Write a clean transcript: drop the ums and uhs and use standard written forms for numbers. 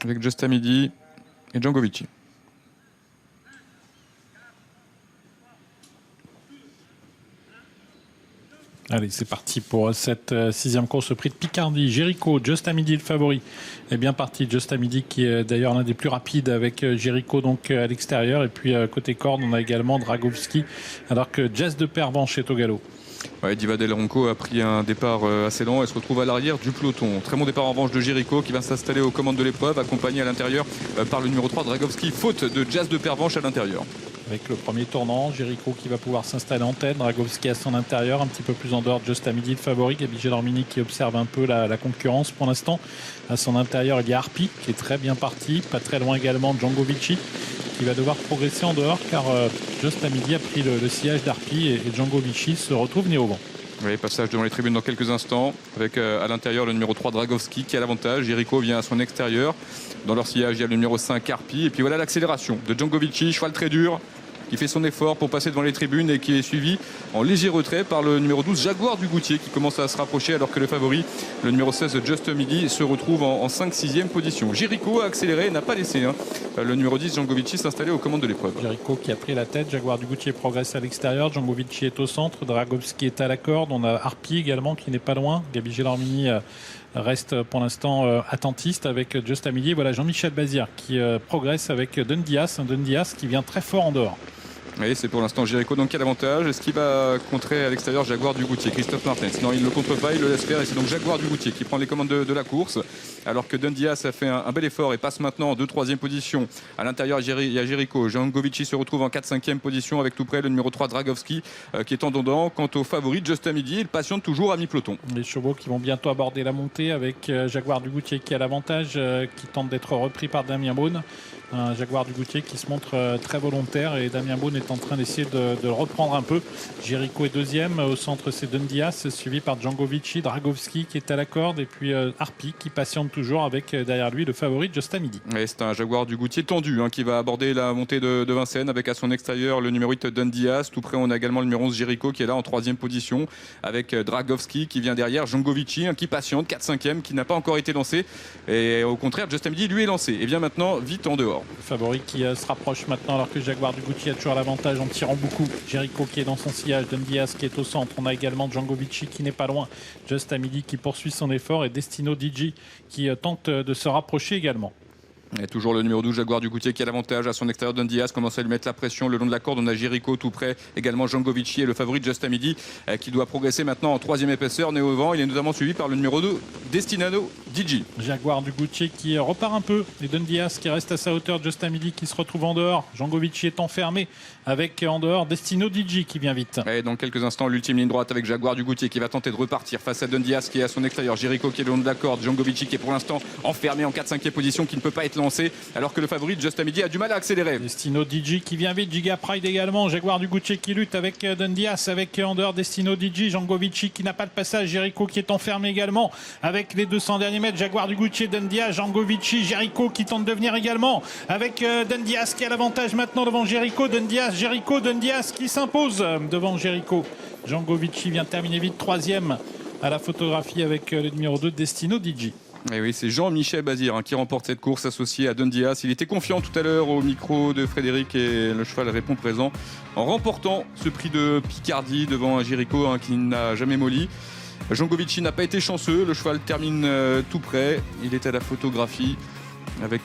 avec Justamidi et Django Vici. Allez, c'est parti pour cette sixième course, le prix de Picardie. Jericho, Justamidi le favori, est bien parti. Justamidi qui est d'ailleurs l'un des plus rapides avec Jericho donc à l'extérieur. Et puis côté corde, on a également Dragovski, alors que Jazz de Pervenche est au galop. Ouais, Diva Del Ronco a pris un départ assez lent et se retrouve à l'arrière du peloton. Très bon départ en revanche de Jericho qui va s'installer aux commandes de l'épreuve, accompagné à l'intérieur par le numéro 3 Dragovski, faute de Jazz de Pervenche à l'intérieur. Avec le premier tournant, Jericho qui va pouvoir s'installer en tête, Dragovski à son intérieur, un petit peu plus en dehors de Justamidi le favori, Gabi Gelormini qui observe un peu la concurrence pour l'instant. À son intérieur, il y a Harpi qui est très bien parti, pas très loin également Django Vici qui va devoir progresser en dehors car Justamidi a pris le sillage d'Harpi et Django Vici se retrouve né au vent. Oui, passage devant les tribunes dans quelques instants avec à l'intérieur le numéro 3 Dragovski qui a l'avantage. Jericho vient à son extérieur. Dans leur sillage, il y a le numéro 5 Harpi. Et puis voilà l'accélération de Django Vici, cheval très dur, qui fait son effort pour passer devant les tribunes et qui est suivi en léger retrait par le numéro 12 Jaguar du Goutier qui commence à se rapprocher alors que le favori, le numéro 16 Justamidi, se retrouve en 5-6e position. Jericho a accéléré, n'a pas laissé le numéro 10 Django Vici s'installer aux commandes de l'épreuve. Jericho qui a pris la tête, Jaguar du Goutier progresse à l'extérieur, Django Vici est au centre, Dragovski est à la corde, on a Harpi également qui n'est pas loin, Gabi Gelormini reste pour l'instant attentiste avec Justamidi. Voilà Jean-Michel Bazir qui progresse avec Dundias, un Dundias qui vient très fort en dehors. Oui, c'est pour l'instant Jericho donc qui a l'avantage. Est-ce qu'il va contrer à l'extérieur Jaguar du Goutier, Christophe Martens? Non, il ne le contre pas, il le laisse faire et c'est donc Jaguar du Goutier qui prend les commandes de la course. Alors que Dundias a fait un bel effort et passe maintenant en 2-3e position. À l'intérieur, il y a Jericho. Django Vici se retrouve en 4-5e position avec tout près le numéro 3 Dragovski qui est en dedans. Quant au favori Justamidi, il patiente toujours à mi-peloton. Les chevaux qui vont bientôt aborder la montée avec Jaguar du Goutier qui a l'avantage, qui tente d'être repris par Damien Beaune. Un Jaguar du Goutier qui se montre très volontaire et Damien Beaune est en train d'essayer de le reprendre un peu. Jericho est deuxième, au centre c'est Dundias suivi par Django Vici, Dragovski qui est à la corde et puis Harpi qui patiente toujours avec derrière lui le favori Justamidi. C'est un Jaguar du Goutier tendu qui va aborder la montée de Vincennes avec à son extérieur le numéro 8 Dundias. Tout près on a également le numéro 11 Jericho qui est là en 3e position avec Dragovski qui vient derrière, Django Vici qui patiente, 4-5e, qui n'a pas encore été lancé et au contraire Justamidi lui est lancé et vient maintenant vite en dehors. Le favori qui se rapproche maintenant alors que Jaguar du Goutier a toujours l'avantage en tirant beaucoup. Jericho qui est dans son sillage, Dundias qui est au centre. On a également Django Vici qui n'est pas loin. Justamidi qui poursuit son effort et Destino Digi qui tente de se rapprocher également. Et toujours le numéro 12 Jaguar du Goutier qui a l'avantage à son extérieur. Dundias commence à lui mettre la pression le long de la corde. On a Jericho tout près, également Django Vici et le favori Justamidi qui doit progresser maintenant en 3e épaisseur, né au vent. Il est notamment suivi par le numéro 2 Destinado Digi. Jaguar du Goutier qui repart un peu et Dundias qui reste à sa hauteur, Justamidi qui se retrouve en dehors. Django Vici est enfermé avec en dehors Destino Digi qui vient vite. Et dans quelques instants, l'ultime ligne droite avec Jaguar du Goutier qui va tenter de repartir face à Dundias qui est à son extérieur. Jericho qui est le long de la corde. Django Vici qui est pour l'instant enfermé en 4-5e position, qui ne peut pas être lancé alors que le favori Justamidi a du mal à accélérer. Destino Digi qui vient vite, Giga Pride également, Jaguar du Goutier qui lutte avec Dundias, avec en dehors Destino Digi, Django Vici qui n'a pas de passage, Jericho qui est enfermé également avec les 200 derniers mètres, Jaguar du Goutier, Dundias, Django Vici, Jericho qui tente de venir également avec Dundias qui a l'avantage maintenant devant Jericho, Dundias qui s'impose devant Jericho. Django Vici vient terminer vite 3e à la photographie avec le numéro 2 Destino Digi. Et oui, c'est Jean-Michel Bazir qui remporte cette course associé à Dundias. Il était confiant tout à l'heure au micro de Frédéric et le cheval répond présent en remportant ce prix de Picardie devant un Jericho qui n'a jamais molli. Django Vici n'a pas été chanceux, le cheval termine tout près. Il est à la photographie avec